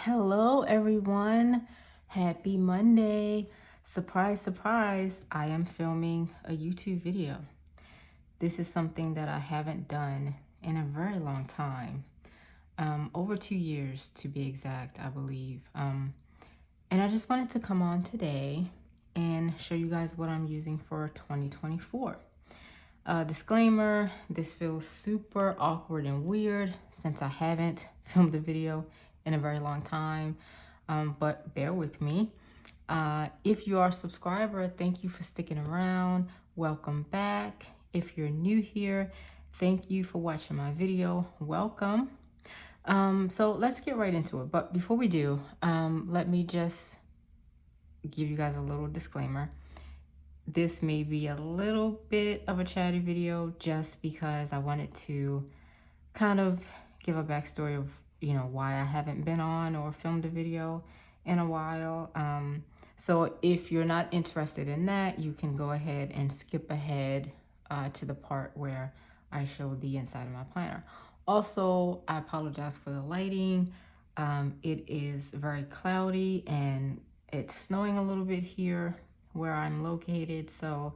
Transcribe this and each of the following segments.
Hello, everyone. Happy Monday. Surprise, surprise, I am filming a YouTube video. This is something that I haven't done in a very long time. Over 2 years to be exact, I believe. And I just wanted to come on today and show you guys what I'm using for 2024. Disclaimer, this feels super awkward and weird since I haven't filmed a video in a very long time, but bear with me. If you are a subscriber, thank you for sticking around. Welcome back. If you're new here, thank you for watching my video. Welcome. So let's get right into it. But before we do, let me just give you guys a little disclaimer. This may be a little bit of a chatty video just because I wanted to kind of give a backstory of, why I haven't been on or filmed a video in a while. So if you're not interested in that, you can go ahead and skip ahead to the part where I show the inside of my planner. Also, I apologize for the lighting. It is very cloudy and it's snowing a little bit here where I'm located. So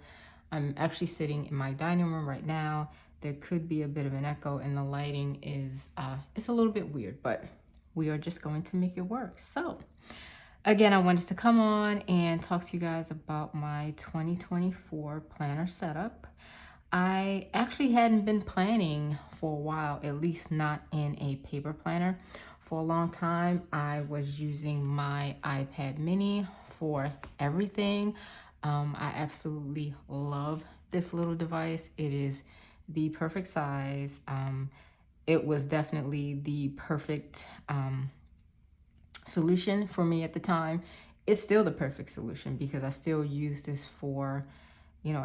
I'm actually sitting in my dining room right now. There could be a bit of an echo and the lighting is, it's a little bit weird, but we are just going to make it work. So again, I wanted to come on and talk to you guys about my 2024 planner setup. I actually hadn't been planning for a while, at least not in a paper planner. For a long time, I was using my iPad mini for everything. I absolutely love this little device. It is the perfect size. It was definitely the perfect solution for me at the time. It's still the perfect solution because I still use this for,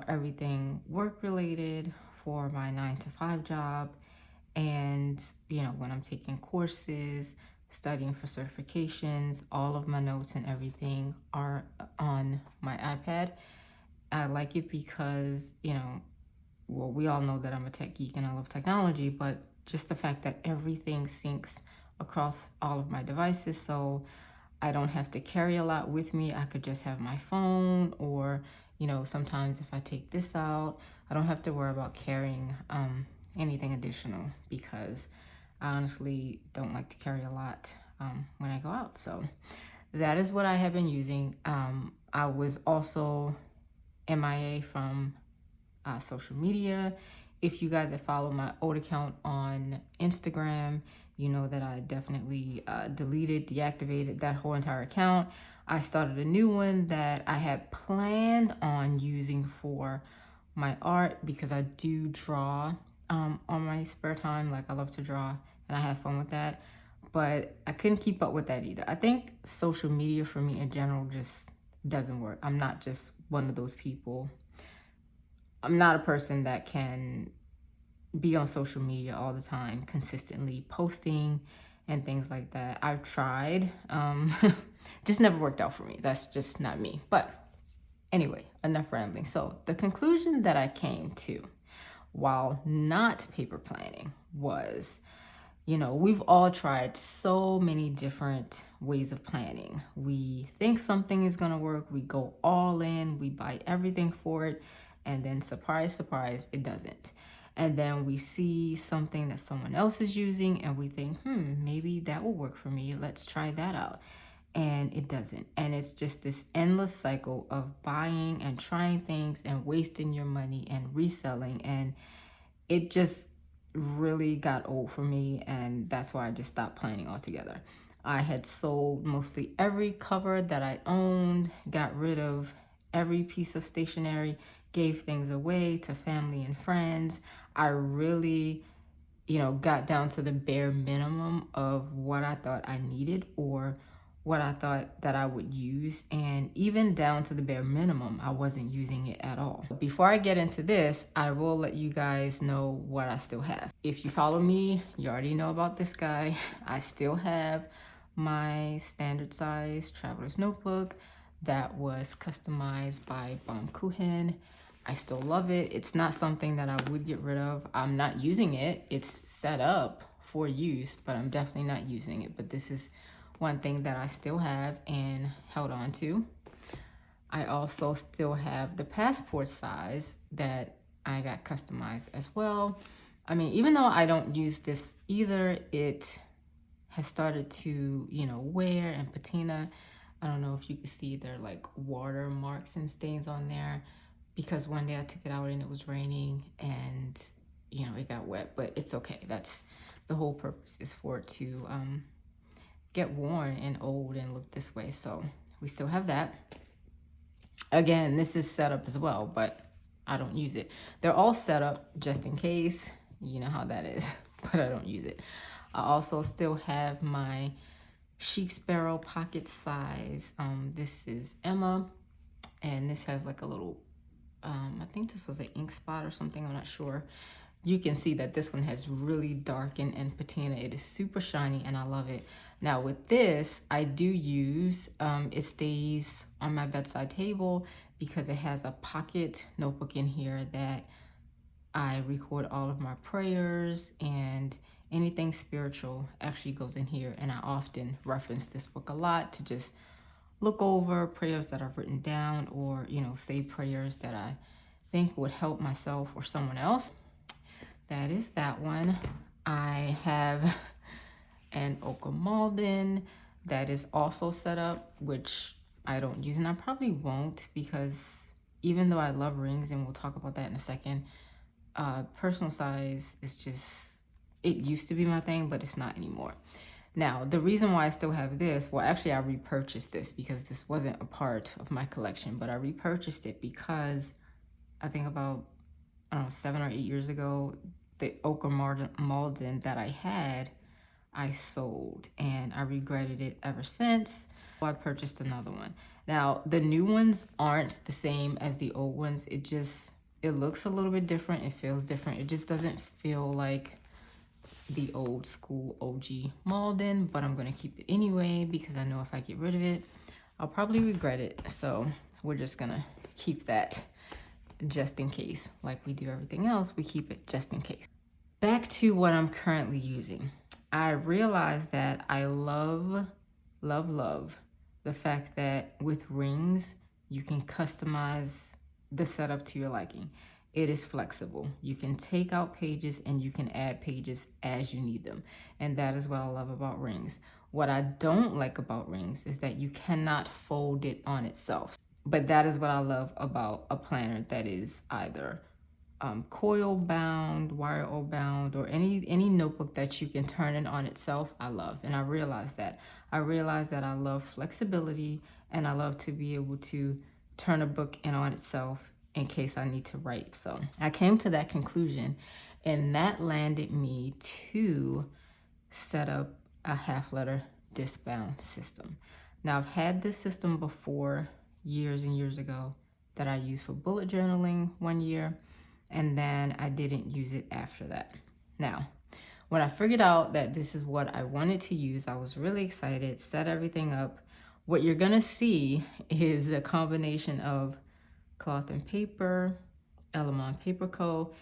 everything work related, for my 9-to-5 job. And, when I'm taking courses, studying for certifications, all of my notes and everything are on my iPad. I like it because, well, we all know that I'm a tech geek and I love technology, but just the fact that everything syncs across all of my devices, so I don't have to carry a lot with me. I could just have my phone, or sometimes if I take this out, I don't have to worry about carrying anything additional because I honestly don't like to carry a lot when I go out. So that is what I have been using. I was also MIA from social media. If you guys have followed my old account on Instagram, you know that I definitely deactivated that whole entire account. I started a new one that I had planned on using for my art because I do draw on my spare time. Like, I love to draw and I have fun with that, but I couldn't keep up with that either. I think social media for me in general just doesn't work. I'm not just one of those people. I'm not a person that can be on social media all the time, consistently posting and things like that. I've tried, just never worked out for me. That's just not me. But anyway, enough rambling. So the conclusion that I came to while not paper planning was, we've all tried so many different ways of planning. We think something is going to work. We go all in. We buy everything for it. And then surprise, surprise, it doesn't. And then we see something that someone else is using and we think, maybe that will work for me. Let's try that out. And it doesn't. And it's just this endless cycle of buying and trying things and wasting your money and reselling. And it just really got old for me. And that's why I just stopped planning altogether. I had sold mostly every cover that I owned, got rid of every piece of stationery, gave things away to family and friends. I really, got down to the bare minimum of what I thought I needed or what I thought that I would use. And even down to the bare minimum, I wasn't using it at all. Before I get into this, I will let you guys know what I still have. If you follow me, you already know about this guy. I still have my standard size traveler's notebook that was customized by Baumkuchen. I still love it. It's not something that I would get rid of. I'm not using it. It's set up for use, but I'm definitely not using it. But this is one thing that I still have and held on to. I also still have the passport size that I got customized as well. I mean, even though I don't use this either, it has started to, wear and patina. I don't know if you can see there like water marks and stains on there because one day I took it out and it was raining and, it got wet, but it's okay. That's the whole purpose, is for it to get worn and old and look this way. So we still have that. Again, this is set up as well, but I don't use it. They're all set up just in case. You know how that is, but I don't use it. I also still have my Chic Sparrow pocket size. This is Emma, and this has like a little, I think this was an ink spot or something, I'm not sure. You can see that this one has really darkened and patina. It is super shiny and I love it. Now with this, I do use, it stays on my bedside table because it has a pocket notebook in here that I record all of my prayers, and anything spiritual actually goes in here. And I often reference this book a lot to just look over prayers that I've written down, or, say prayers that I think would help myself or someone else. That is that one. I have an ochre Malden that is also set up, which I don't use, and I probably won't, because even though I love rings, and we'll talk about that in a second, personal size is just, it used to be my thing, but it's not anymore. Now, the reason why I still have this, well, actually I repurchased this because this wasn't a part of my collection, but I repurchased it because I think about, 7 or 8 years ago, the ochre Malden that I had, I sold, and I regretted it ever since. I purchased another one. Now, the new ones aren't the same as the old ones. It looks a little bit different. It feels different. It just doesn't feel like the old school OG Malden, but I'm going to keep it anyway because I know if I get rid of it, I'll probably regret it. So we're just going to keep that just in case. Like we do everything else, we keep it just in case. Back to what I'm currently using. I realized that I love the fact that with rings, you can customize the setup to your liking. It is flexible. You can take out pages and you can add pages as you need them. And that is what I love about rings. What I don't like about rings is that you cannot fold it on itself. But that is what I love about a planner that is either coil bound, wire bound, or any notebook that you can turn it on itself. I love, and I realized that I love flexibility, and I love to be able to turn a book in on itself in case I need to write. So I came to that conclusion, and that landed me to set up a half letter discbound system. Now, I've had this system before, years and years ago, that I used for bullet journaling one year, and then I didn't use it after that. Now, when I figured out that this is what I wanted to use, I was really excited, set everything up. What you're gonna see is a combination of Cloth and Paper, Elamon Paper Co.,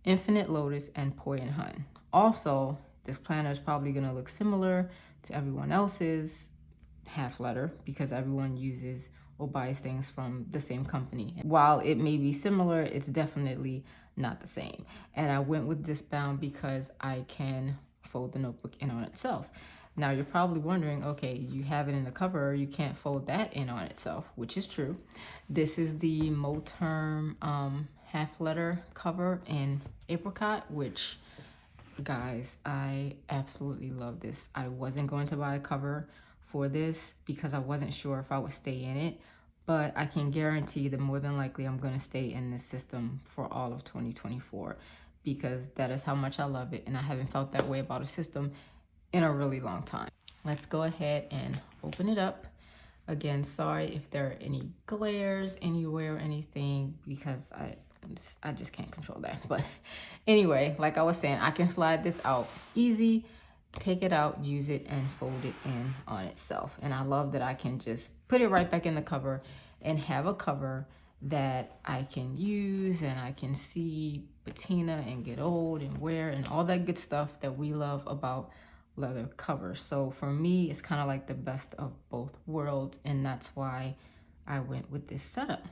Infinite Lotus, and Poi and Hun. Also, this planner is probably gonna look similar to everyone else's half letter because everyone uses or buys things from the same company. While it may be similar, it's definitely not the same. And I went with Discbound because I can fold the notebook in on itself. Now you're probably wondering, okay, you have it in the cover, you can't fold that in on itself, which is true. This is the moterm half letter cover in apricot, which, guys, I absolutely love this. I wasn't going to buy a cover for this because I wasn't sure if I would stay in it, but I can guarantee that more than likely I'm going to stay in this system for all of 2024 because that is how much I love it, and I haven't felt that way about a system in a really long time. Let's go ahead and open it up. Again, sorry if there are any glares anywhere or anything because I just can't control that. But anyway, like I was saying, I can slide this out easy, take it out, use it, and fold it in on itself. And I love that I can just put it right back in the cover and have a cover that I can use, and I can see patina and get old and wear and all that good stuff that we love about leather cover. So for me, it's kind of like the best of both worlds, and that's why I went with this setup.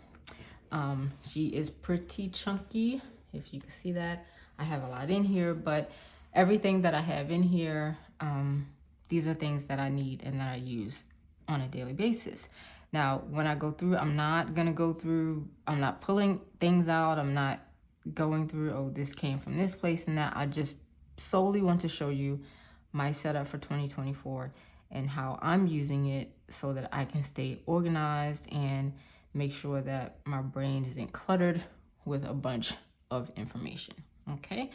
She is pretty chunky, if you can see that. I have a lot in here, but everything that I have in here, these are things that I need and that I use on a daily basis. Now, when I go through, I'm not pulling things out. I'm not going through, oh, this came from this place and that. I just solely want to show you my setup for 2024 and how I'm using it so that I can stay organized and make sure that my brain isn't cluttered with a bunch of information. Okay.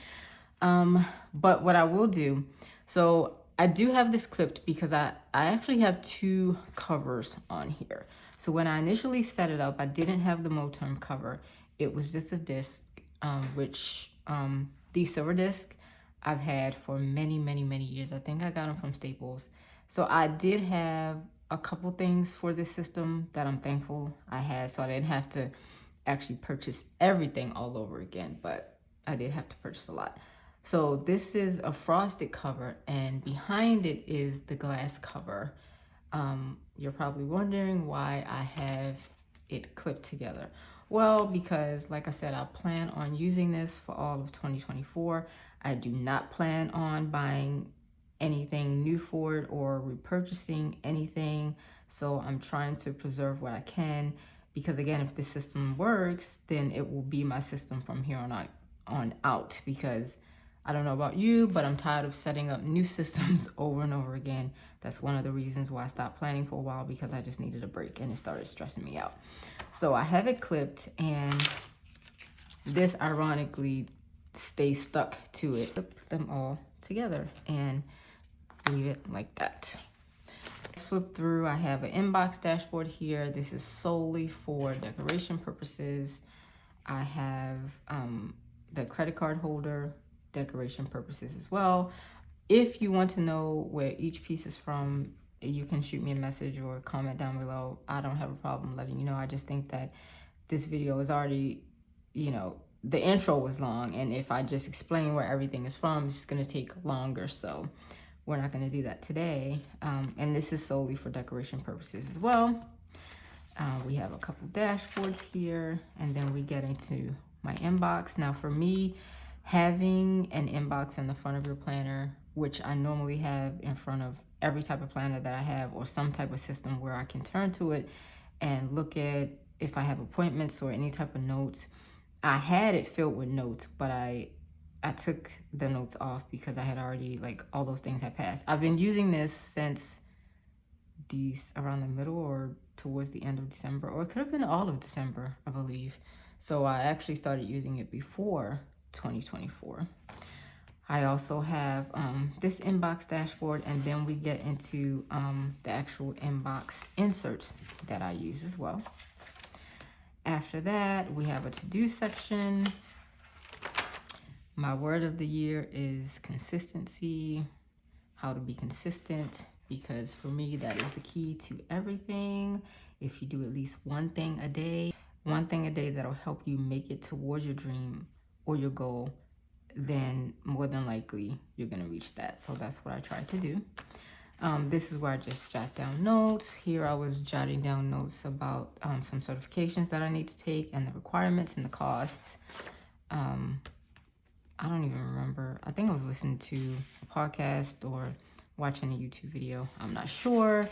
But what I will do, so I do have this clipped because I actually have two covers on here. So when I initially set it up, I didn't have the moterm cover. It was just a disc, which the silver disc I've had for many, many, many years. I think I got them from Staples. So I did have a couple things for this system that I'm thankful I had, so I didn't have to actually purchase everything all over again, but I did have to purchase a lot. So this is a frosted cover, and behind it is the glass cover. You're probably wondering why I have it clipped together. Well, because like I said, I plan on using this for all of 2024. I do not plan on buying anything new for it or repurchasing anything. So I'm trying to preserve what I can, because again, if this system works, then it will be my system from here on out, because I don't know about you, but I'm tired of setting up new systems over and over again. That's one of the reasons why I stopped planning for a while, because I just needed a break and it started stressing me out. So I have it clipped, and this ironically stays stuck to it. Flip them all together and leave it like that. Let's flip through. I have an inbox dashboard here. This is solely for decoration purposes. I have the credit card holder, decoration purposes as well. If you want to know where each piece is from, you can shoot me a message or comment down below. I don't have a problem letting you know. I just think that this video is already, the intro was long, and if I just explain where everything is from, it's going to take longer. So we're not going to do that today. And this is solely for decoration purposes as well. We have a couple dashboards here, and then we get into my inbox. Now for me, having an inbox in the front of your planner, which I normally have in front of every type of planner that I have, or some type of system where I can turn to it and look at if I have appointments or any type of notes. I had it filled with notes, but I took the notes off because I had already, all those things had passed. I've been using this since around the middle or towards the end of December, or it could have been all of December, I believe. So I actually started using it before 2024. I also have this inbox dashboard, and then we get into the actual inbox inserts that I use as well. After that, we have a to-do section. My word of the year is consistency, how to be consistent, because for me, that is the key to everything. If you do at least one thing a day that'll help you make it towards your dream or your goal, then more than likely you're going to reach that. So that's what I try to do. This is where I just jot down notes. Here I was jotting down notes about some certifications that I need to take, and the requirements and the costs. I don't even remember. I think I was listening to a podcast or watching a YouTube video. I'm not sure.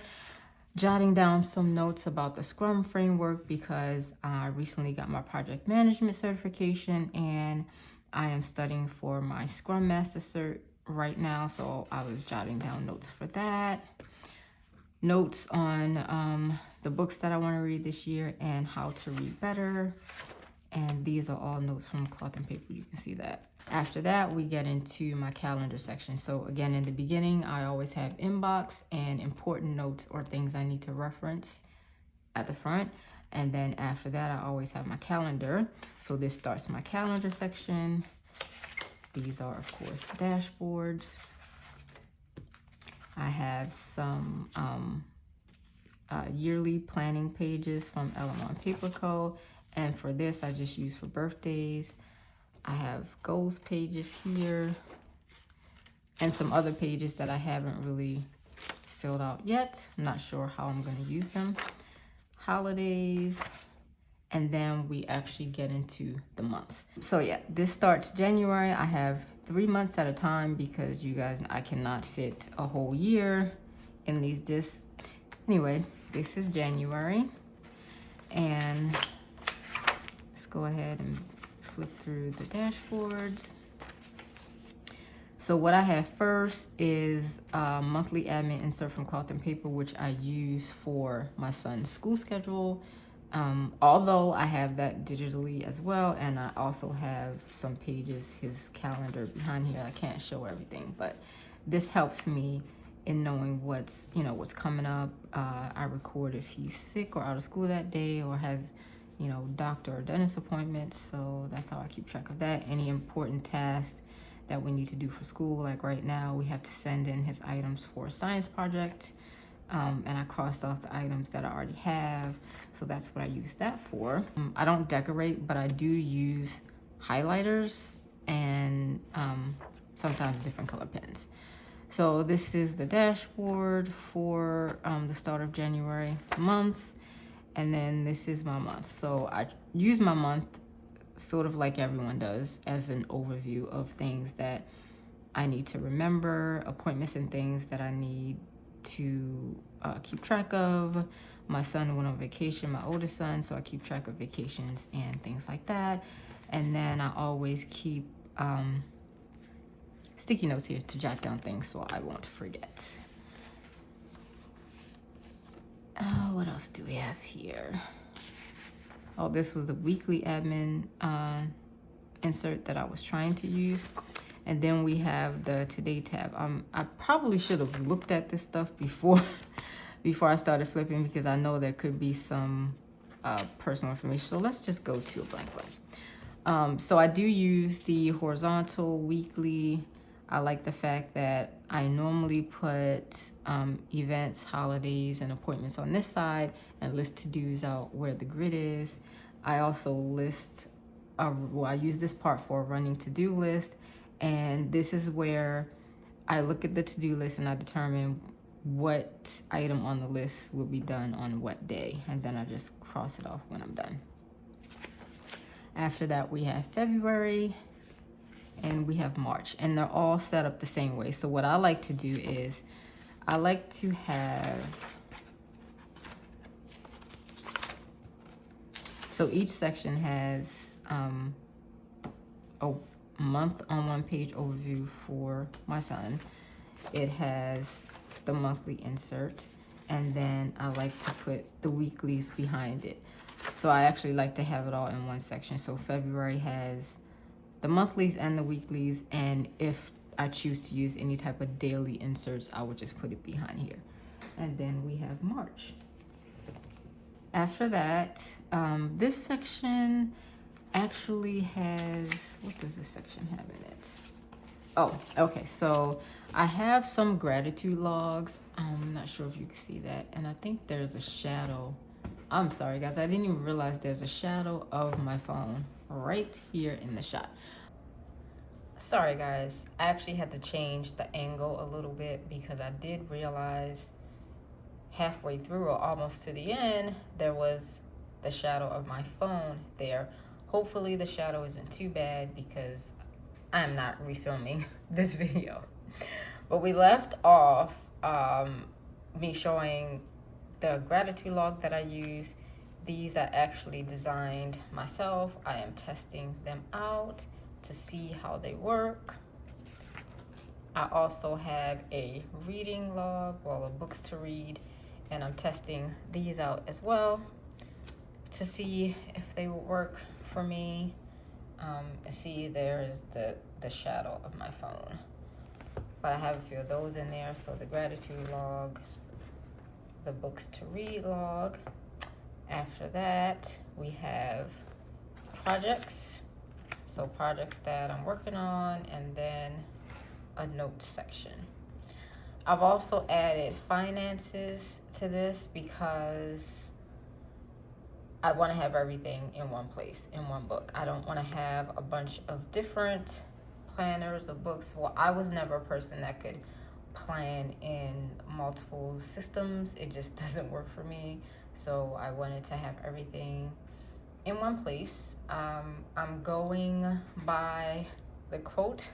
Jotting down some notes about the Scrum framework, because I recently got my project management certification, and I am studying for my Scrum Master cert right now. So I was jotting down notes for that. Notes on the books that I want to read this year and how to read better. And these are all notes from Cloth and Paper. You can see that. After that, we get into my calendar section. So again, in the beginning, I always have inbox and important notes or things I need to reference at the front. And then after that, I always have my calendar. So this starts my calendar section. These are, of course, dashboards. I have some yearly planning pages from Element Paper Co. And for this, I just use for birthdays. I have goals pages here. and some other pages that I haven't really filled out yet. I'm not sure how I'm going to use them. Holidays, and then we actually get into the months. So yeah, this starts January. I have 3 months at a time because you guys, I cannot fit a whole year in these discs. Anyway, this is January, and let's go ahead and flip through the dashboards. So what I have first is a monthly admin insert from cloth and paper, which I use for my son's school schedule. Although I have that digitally as well, and I also have some pages, his calendar behind here. I can't show everything, but this helps me in knowing what's coming up. I record if he's sick or out of school that day or has, doctor or dentist appointments. So that's how I keep track of that. Any important tasks that we need to do for school. Like right now, we have to send in his items for a science project. And I crossed off the items that I already have. So that's what I use that for. I don't decorate, but I do use highlighters and sometimes different color pens. So this is the dashboard for the start of January months. And then this is my month. So I use my month sort of like everyone does as an overview of things that I need to remember, appointments and things that I need to keep track of. My son went on vacation, my oldest son, so I keep track of vacations and things like that. And then I always keep sticky notes here to jot down things so I won't forget. Oh, what else do we have here? Oh, this was the weekly admin insert that I was trying to use. And then we have the Today tab. I probably should have looked at this stuff before I started flipping, because I know there could be some personal information. So let's just go to a blank one. So I do use the horizontal weekly. I like the fact that I normally put events, holidays, and appointments on this side and list to-dos out where the grid is. I also list, I use this part for a running to-do list. And this is where I look at the to-do list and I determine what item on the list will be done on what day. And then I just cross it off when I'm done. After that, we have February and we have March. And they're all set up the same way. So what I like to do is I like to have, so each section has a month on one page overview for my son. It has the monthly insert, and then I like to put the weeklies behind it. So I actually like to have it all in one section. So February has the monthlies and the weeklies, and if I choose to use any type of daily inserts, I would just put it behind here. And then we have March. After that, this section actually has, what does this section have in it? Oh, okay, so I have some gratitude logs. I'm not sure if you can see that. And I think there's a shadow. I'm sorry, guys, I didn't even realize there's a shadow of my phone right here in the shot. Sorry, guys, I actually had to change the angle a little bit because I did realize halfway through or almost to the end, there was the shadow of my phone there. Hopefully the shadow isn't too bad because I'm not refilming this video. But we left off me showing the gratitude log that I use. These are actually designed myself. I am testing them out to see how they work. I also have a reading log, well, a books to read, and I'm testing these out as well to see if they will work for me. See, there's the shadow of my phone, but I have a few of those in there. So the gratitude log, the books to read log. After that, we have projects. So projects that I'm working on, and then a notes section. I've also added finances to this because I want to have everything in one place, in one book. I don't want to have a bunch of different planners or books. Well, I was never a person that could plan in multiple systems. It just doesn't work for me. So I wanted to have everything in one place. I'm going by the quote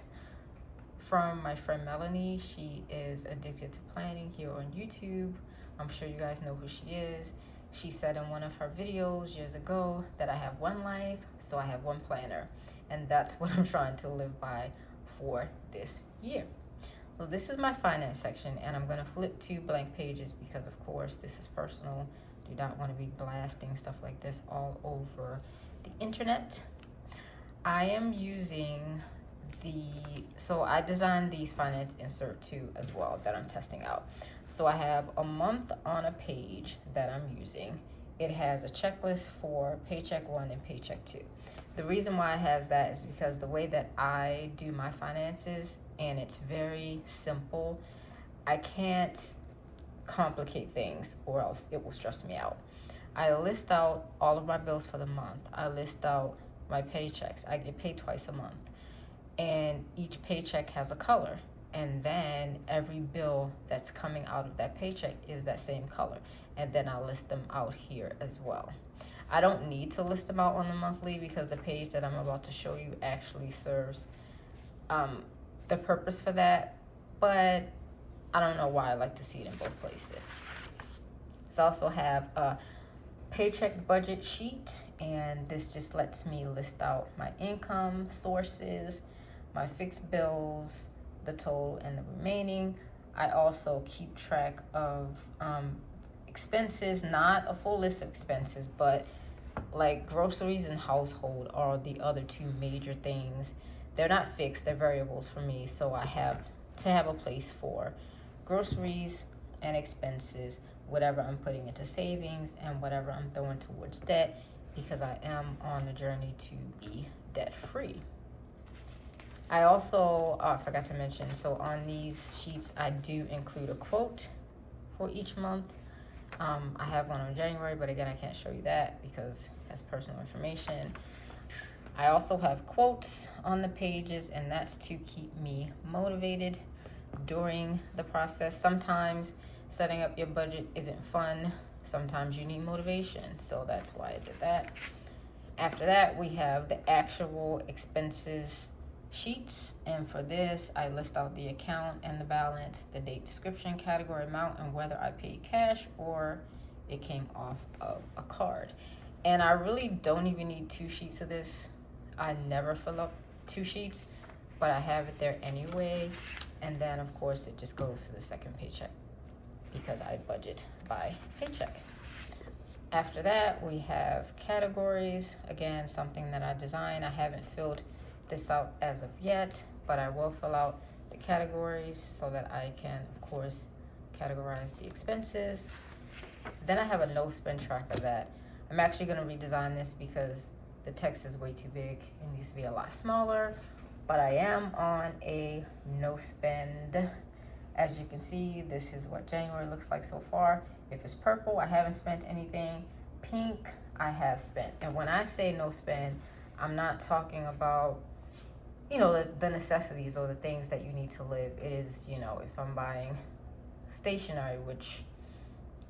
from my friend Melanie. She is addicted to planning here on YouTube. I'm sure you guys know who she is. She said in one of her videos years ago that I have one life, so I have one planner. And that's what I'm trying to live by for this year. So this is my finance section, and I'm gonna flip to blank pages because of course this is personal. Do not want to be blasting stuff like this all over the internet. I am using so I designed these finance insert too as well that I'm testing out. So I have a month on a page that I'm using. It has a checklist for paycheck 1 and paycheck 2. The reason why it has that is because the way that I do my finances, and it's very simple, I can't complicate things or else it will stress me out. I list out all of my bills for the month. I list out my paychecks. I get paid twice a month, and each paycheck has a color, and then every bill that's coming out of that paycheck is that same color, and then I'll list them out here as well. I don't need to list them out on the monthly because the page that I'm about to show you actually serves the purpose for that, but I don't know why I like to see it in both places. So I also have a paycheck budget sheet, and this just lets me list out my income sources, my fixed bills, the total and the remaining. I also keep track of expenses, not a full list of expenses, but like groceries and household are the other two major things. They're not fixed, they're variables for me, so I have to have a place for groceries and expenses, whatever I'm putting into savings and whatever I'm throwing towards debt, because I am on a journey to be debt free. I also forgot to mention, so on these sheets I do include a quote for each month. I have one on January, but again I can't show you that because it's personal information. I also have quotes on the pages, and that's to keep me motivated during the process. Sometimes setting up your budget isn't fun. Sometimes you need motivation, so that's why I did that. After that, we have the actual expenses sheets, and for this I list out the account and the balance, the date, description, category, amount, and whether I paid cash or it came off of a card. And I really don't even need 2 sheets of this. I never fill up 2 sheets, but I have it there anyway. And then of course it just goes to the second paycheck because I budget by paycheck. After that, we have categories. Again, something that I designed. I haven't filled this out as of yet, but I will fill out the categories so that I can, of course, categorize the expenses. Then I have a no spend tracker that I'm actually going to redesign this because the text is way too big. It needs to be a lot smaller, but I am on a no spend. As you can see, this is what January looks like so far. If it's purple, I haven't spent anything. Pink, I have spent. And when I say no spend, I'm not talking about, you know, the necessities or the things that you need to live. It is, you know, if I'm buying stationery, which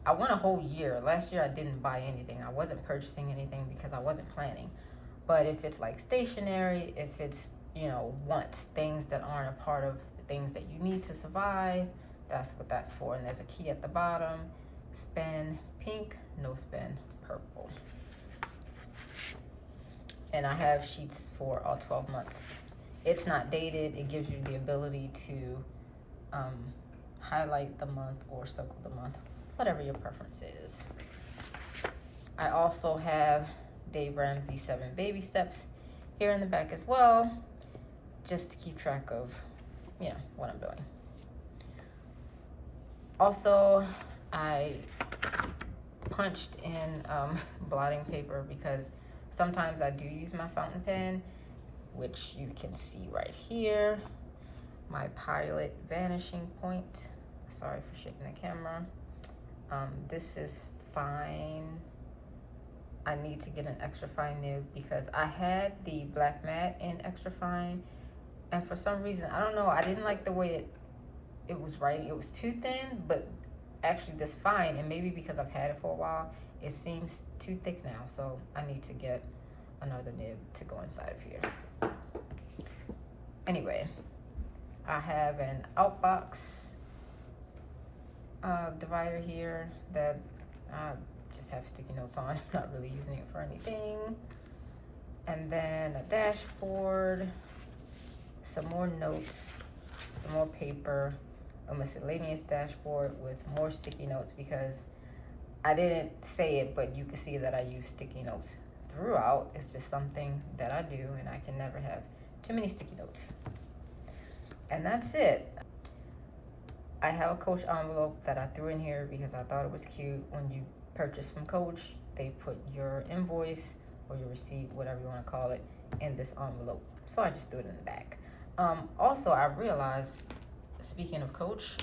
I went a whole year. Last year I didn't buy anything. I wasn't purchasing anything because I wasn't planning. But if it's like stationery, if it's, you know, wants, things that aren't a part of the things that you need to survive, that's what that's for. And there's a key at the bottom. Spend pink, no spend purple. And I have sheets for all 12 months. It's not dated. It gives you the ability to highlight the month or circle the month, whatever your preference is. I also have Dave Ramsey's 7 baby steps here in the back as well, just to keep track of, you know, what I'm doing. Also, I punched in blotting paper because sometimes I do use my fountain pen, which you can see right here. My Pilot vanishing point. Sorry for shaking the camera. This is fine. I need to get an extra fine nib because I had the black matte in extra fine, And for some reason, I don't know, I didn't like the way it was writing. It was too thin, but actually this fine, and maybe because I've had it for a while, it seems too thick now. So I need to get another nib to go inside of here. Anyway, I have an outbox divider here that I just have sticky notes on. I'm not really using it for anything. And then a dashboard, some more notes, some more paper, a miscellaneous dashboard with more sticky notes, because I didn't say it, but you can see that I use sticky notes throughout. It's just something that I do, and I can never have too many sticky notes. And that's it. I have a Coach envelope that I threw in here because I thought it was cute. When you purchase from Coach, they put your invoice or your receipt, whatever you want to call it, in this envelope. So I just threw it in the back. Also, I realized, speaking of Coach,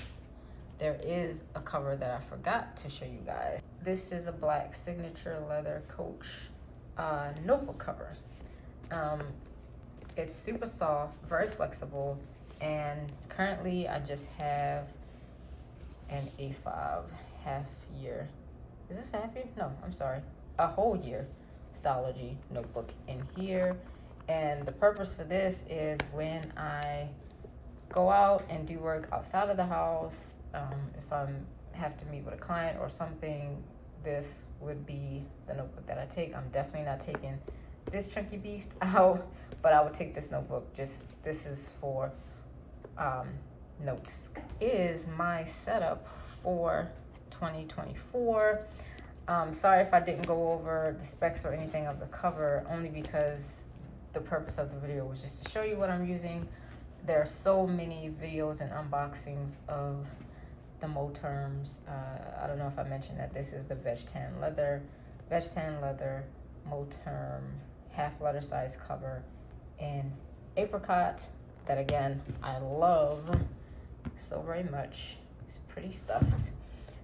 there is a cover that I forgot to show you guys. This is a black signature leather Coach notebook cover. It's super soft, very flexible, and currently I just have an A5 half year. Is this half year? No, I'm sorry. A whole year Stylogy notebook in here. And the purpose for this is when I go out and do work outside of the house, if I have to meet with a client or something, this would be the notebook that I take. I'm definitely not taking this chunky beast out, but I would take this notebook. Just, this is for notes. Is my setup for 2024. Sorry if I didn't go over the specs or anything of the cover, only because the purpose of the video was just to show you what I'm using. There are so many videos and unboxings of the moterms. I don't know if I mentioned that this is the veg tan leather moterm half-letter size cover in apricot, that again I love so very much. It's pretty stuffed.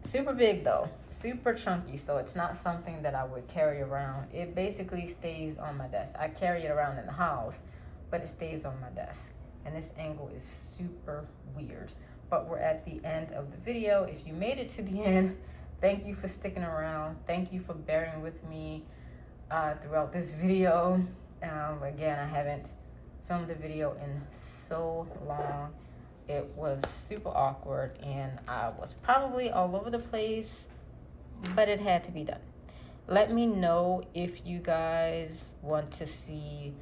Super big though, super chunky, so it's not something that I would carry around. It basically stays on my desk. I carry it around in the house, but it stays on my desk. And this angle is super weird. But we're at the end of the video. If you made it to the end, thank you for sticking around. Thank you for bearing with me throughout this video. Again, I haven't filmed a video in so long. It was super awkward, and I was probably all over the place, but it had to be done. Let me know if you guys want to see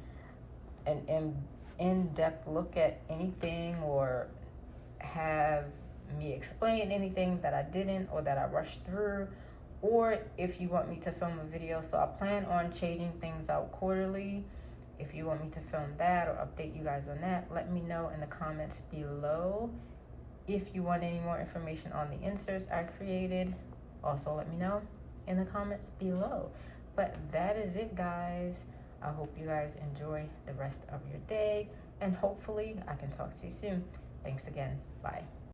an in-depth look at anything, or have me explain anything that I didn't or that I rushed through, or if you want me to film a video. So I plan on changing things out quarterly. If you want me to film that or update you guys on that, let me know in the comments below. If you want any more information on the inserts I created, also let me know in the comments below. But that is it, guys. I hope you guys enjoy the rest of your day, and hopefully I can talk to you soon. Thanks again. Bye.